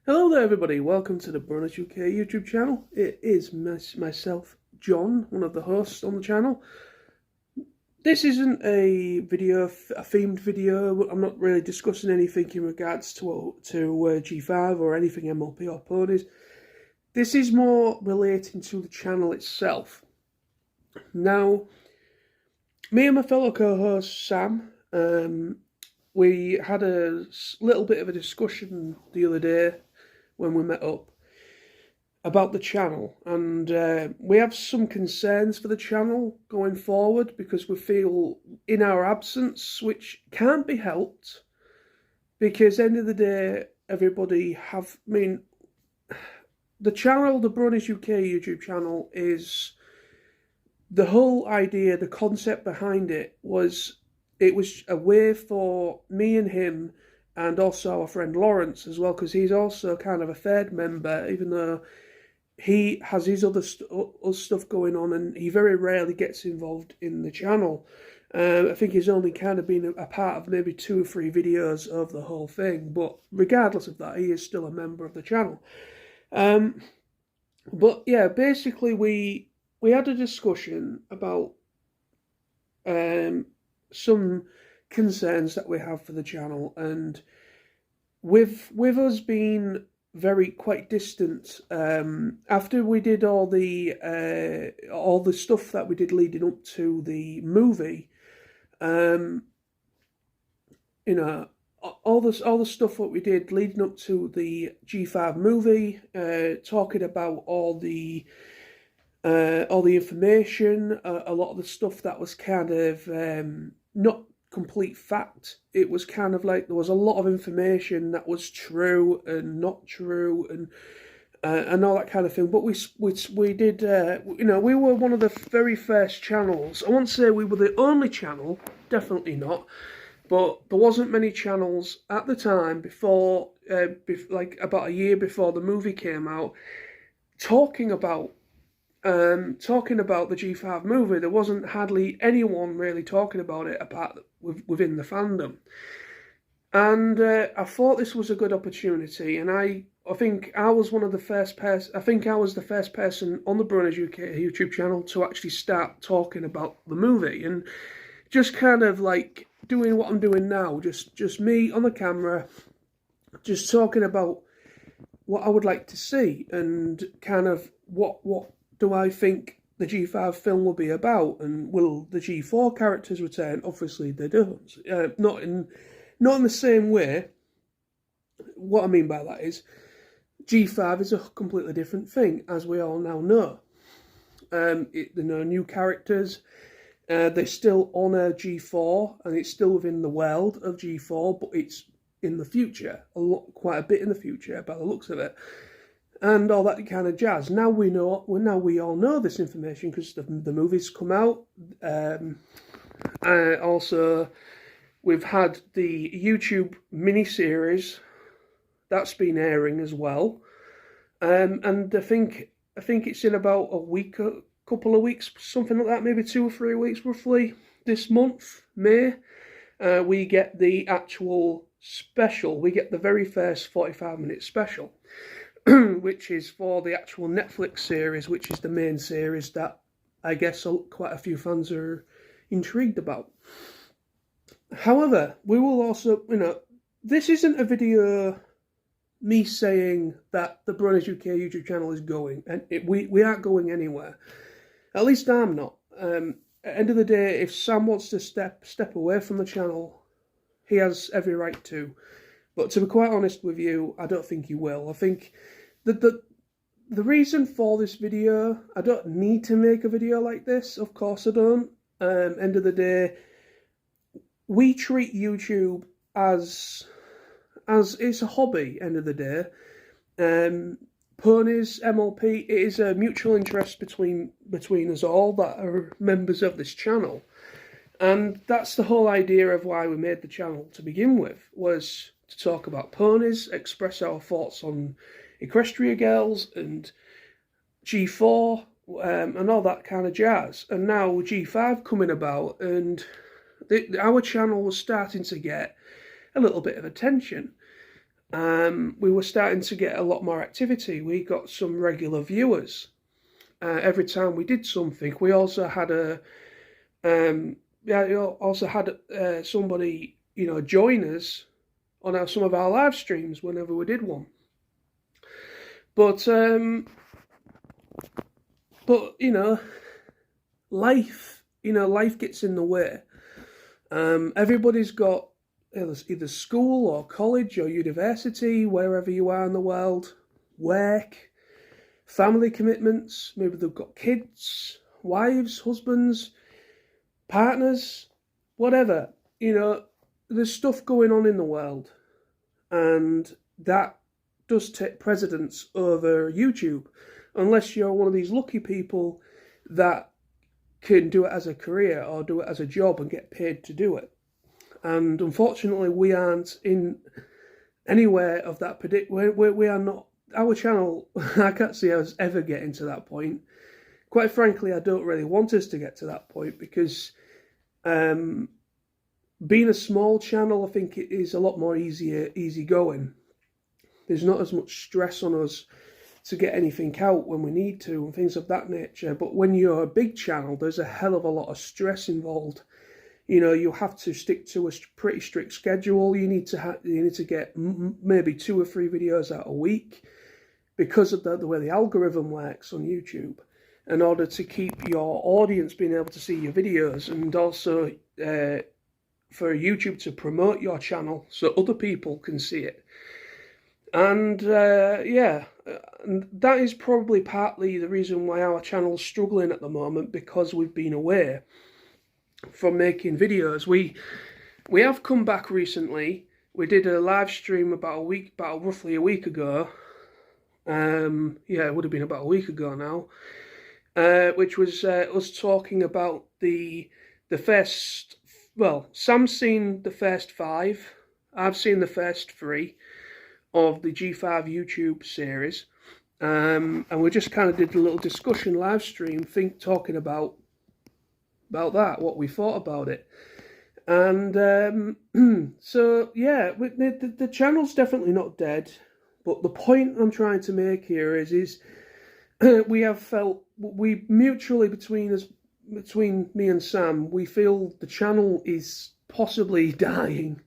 Hello there everybody, welcome to the Bronies UK YouTube channel. It is myself, John, one of the hosts on the channel. This isn't a themed video. I'm not really discussing anything in regards to G5 or anything MLP or ponies. This is more relating to the channel itself. Now, me and my fellow co-host Sam, we had a little bit of a discussion the other day when we met up about the channel, and we have some concerns for the channel going forward because we feel in our absence, which can't be helped, because end of the day everybody the channel, the Bronies UK YouTube channel, is the whole idea, the concept behind it was a way for me and him, and also our friend Lawrence as well, because he's also kind of a third member, even though he has his other stuff going on and he very rarely gets involved in the channel. I think he's only kind of been a part of maybe 2 or 3 videos of the whole thing, but regardless of that, he is still a member of the channel. But yeah, basically we had a discussion about some concerns that we have for the channel, and with us being quite distant, after we did all the stuff that we did leading up to the movie, you know, all the stuff what we did leading up to the G5 movie, talking about all the information, a lot of the stuff that was kind of not complete fact. It was kind of like there was a lot of information that was true and not true, and all that kind of thing. But we did, we were one of the very first channels. I won't say we were the only channel, definitely not, but there wasn't many channels at the time before, like about a year before the movie came out, talking about the G5 movie. There wasn't hardly anyone really talking about it apart within the fandom, and I thought this was a good opportunity. And I think I was one of the first person. I think I was the first person on the Bronies UK YouTube channel to actually start talking about the movie, and just kind of like doing what I'm doing now, just me on the camera, just talking about what I would like to see and kind of what do I think the G5 film will be about, and will the G4 characters return? Obviously they don't. Not in the same way. What I mean by that is G5 is a completely different thing, as we all now know. There are no new characters. They still honour G4, and it's still within the world of G4, but it's in the future, quite a bit in the future by the looks of it, and all that kind of jazz. Now we all know this information because the movie's come out. Also, we've had the YouTube miniseries that's been airing as well, and I think it's in about a week, a couple of weeks, something like that, maybe 2 or 3 weeks roughly. This month, May, we get the actual special. We get the very first 45-minute special, which is for the actual Netflix series, which is the main series that I guess quite a few fans are intrigued about. However, we will also, this isn't a video me saying that the Bronies UK YouTube channel is going, and we aren't going anywhere. At least I'm not. At the end of the day, if Sam wants to step away from the channel, he has every right to. But to be quite honest with you, I don't think he will. I think that the reason for this video, I don't need to make a video like this. Of course I don't. End of the day, we treat YouTube as it's a hobby. End of the day, ponies, MLP, it is a mutual interest between us all that are members of this channel. And that's the whole idea of why we made the channel to begin with, was to talk about ponies, express our thoughts on Equestria Girls and G4, and all that kind of jazz. And now G5 coming about, and our channel was starting to get a little bit of attention. we were starting to get a lot more activity. We got some regular viewers. Every time we did something, we also had somebody, join us on some of our live streams whenever we did one. But life gets in the way. Everybody's got either school or college or university, wherever you are in the world, work, family commitments. Maybe they've got kids, wives, husbands, partners, whatever. There's stuff going on in the world, and that does take precedence over YouTube, unless you're one of these lucky people that can do it as a career or do it as a job and get paid to do it. And unfortunately, we aren't in anywhere of that we are not. Our channel, I can't see us ever getting to that point. Quite frankly, I don't really want us to get to that point, because being a small channel, I think it is a lot more easy going. There's not as much stress on us to get anything out when we need to and things of that nature. But when you're a big channel, there's a hell of a lot of stress involved. You have to stick to a pretty strict schedule. You need to get maybe 2 or 3 videos out a week, because of the way the algorithm works on YouTube, in order to keep your audience being able to see your videos, and also for YouTube to promote your channel so other people can see it. And that is probably partly the reason why our channel's struggling at the moment, because we've been away from making videos. We have come back recently. We did a live stream about roughly a week ago. It would have been about a week ago now, which was us talking about the first. Well, Sam's seen the first 5. I've seen the first 3 of the G5 YouTube series, and we just kind of did a little discussion live stream, talking about that, what we thought about it. And so yeah, the channel's definitely not dead. But the point I'm trying to make here is we have felt, we mutually between me and Sam, we feel the channel is possibly dying,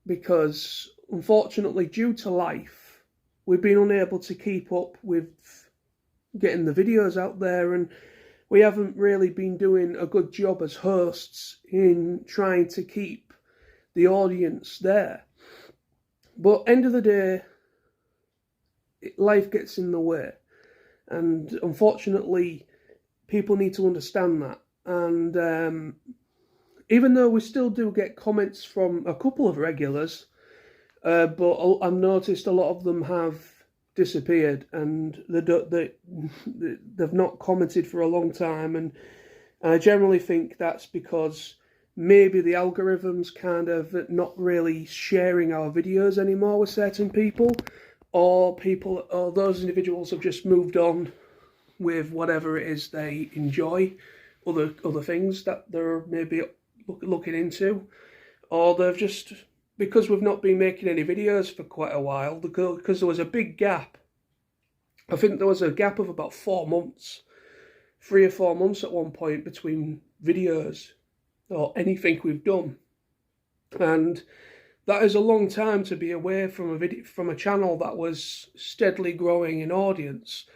because unfortunately, due to life, we've been unable to keep up with getting the videos out there, and we haven't really been doing a good job as hosts in trying to keep the audience there. But end of the day, life gets in the way, and unfortunately, people need to understand that. And even though we still do get comments from a couple of regulars, but I've noticed a lot of them have disappeared, and they've not commented for a long time, and I generally think that's because maybe the algorithm's kind of not really sharing our videos anymore with certain people, or those individuals have just moved on with whatever it is they enjoy, other things that they're maybe looking into, or they've just, because we've not been making any videos for quite a while, because there was a big gap. I think there was a gap of about 4 months, 3 or 4 months at one point between videos or anything we've done, and that is a long time to be away from a channel that was steadily growing in audience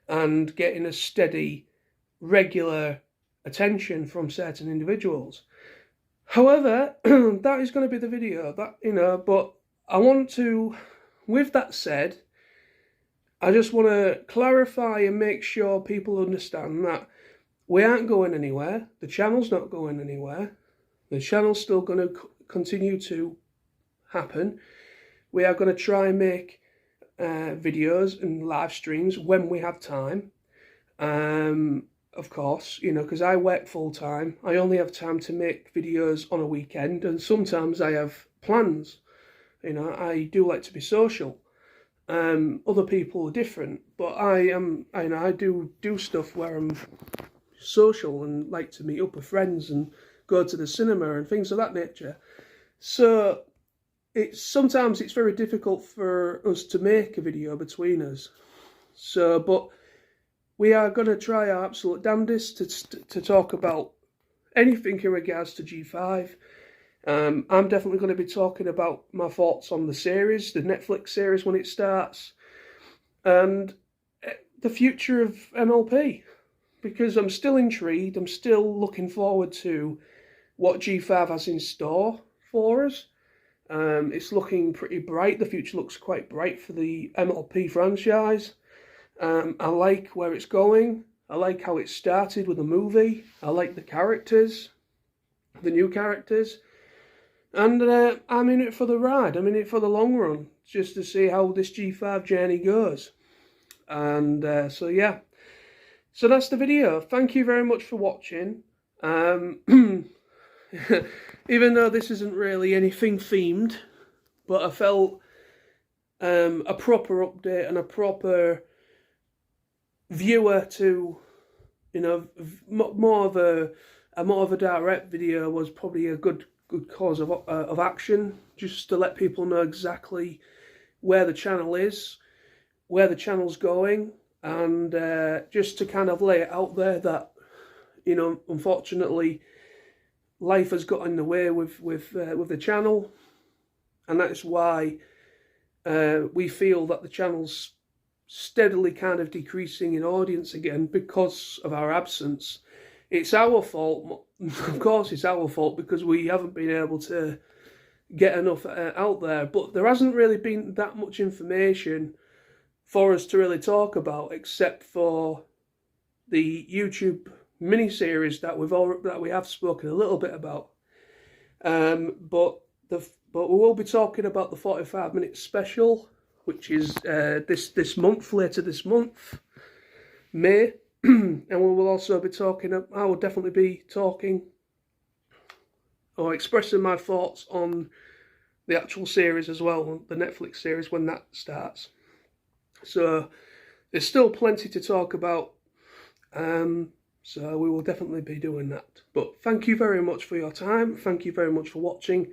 and getting a steady, regular attention from certain individuals. However, that is going to be the video, but I want to, with that said, I just want to clarify and make sure people understand that we aren't going anywhere. The channel's not going anywhere. The channel's still going to continue to happen. We are going to try and make videos and live streams when we have time. Of course, because I work full time. I only have time to make videos on a weekend, and sometimes I have plans. I do like to be social. Other people are different, but I do stuff where I'm social and like to meet up with friends and go to the cinema and things of that nature. So sometimes it's very difficult for us to make a video between us. So, but we are going to try our absolute damnedest to talk about anything in regards to G5. I'm definitely going to be talking about my thoughts on the series, the Netflix series when it starts, and the future of MLP, because I'm still intrigued. I'm still looking forward to what G5 has in store for us. It's looking pretty bright. The future looks quite bright for the MLP franchise. I like where it's going. I like how it started with a movie. I like the characters, the new characters. And I'm in it for the ride. I'm in it for the long run, just to see how this G5 journey goes. And so, yeah. So that's the video. Thank you very much for watching. Even though this isn't really anything themed, but I felt a proper update and a proper viewer to, you know, more of a direct video was probably a good cause of action, just to let people know exactly where the channel is, where the channel's going, and just to kind of lay it out there that, you know, unfortunately, life has got in the way with the channel, and that's why we feel that the channel's steadily kind of decreasing in audience again because of our absence. It's our fault, of course it's our fault, because we haven't been able to get enough out there, but there hasn't really been that much information for us to really talk about, except for the YouTube mini-series that we have spoken a little bit about. But we will be talking about the 45-minute special, which is this month, later this month, May. And we will also be talking, I will definitely be talking or expressing my thoughts on the actual series as well, the Netflix series, when that starts. So there's still plenty to talk about, so we will definitely be doing that. But thank you very much for your time. Thank you very much for watching.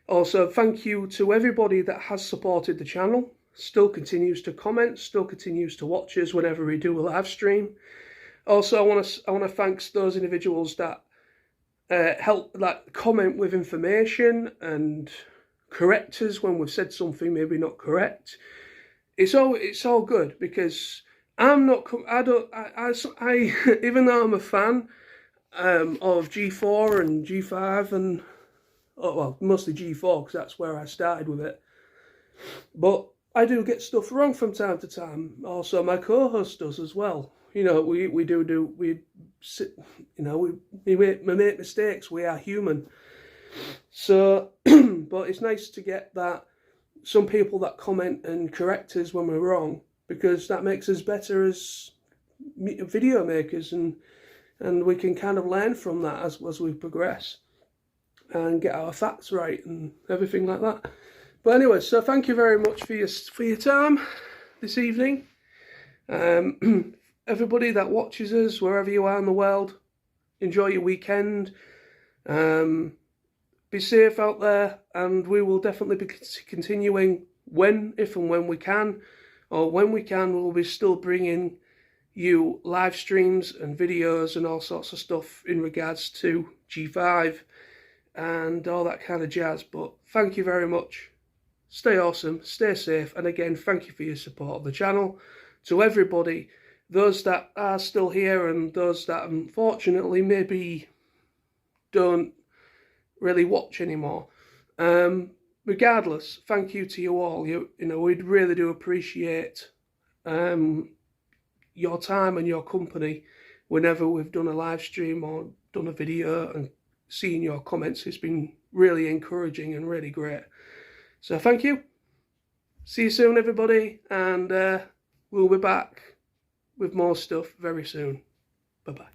Also, thank you to everybody that has supported the channel, still continues to comment, still continues to watch us whenever we do a live stream. Also, I want to thank those individuals that help, like, comment with information and correct us when we've said something maybe not correct. It's all good, because I'm not, I even though I'm a fan of G4 and G5 and, oh, well, mostly G4 because that's where I started with it, but I do get stuff wrong from time to time. Also, my co-host does as well. You know, we make mistakes. We are human. So, but it's nice to get that, some people that comment and correct us when we're wrong, because that makes us better as video makers, and we can kind of learn from that as we progress and get our facts right and everything like that. But anyway, so thank you very much for your time this evening. Everybody that watches us, wherever you are in the world, enjoy your weekend. Be safe out there, and we will definitely be continuing if and when we can, or when we can, we'll be still bringing you live streams and videos and all sorts of stuff in regards to G5 and all that kind of jazz. But thank you very much. Stay awesome, stay safe, and again, thank you for your support of the channel. To everybody, those that are still here and those that unfortunately maybe don't really watch anymore, regardless, thank you to you all. You know, we really do appreciate your time and your company whenever we've done a live stream or done a video, and seeing your comments has been really encouraging and really great. So thank you. See you soon, everybody, and we'll be back with more stuff very soon. Bye-bye.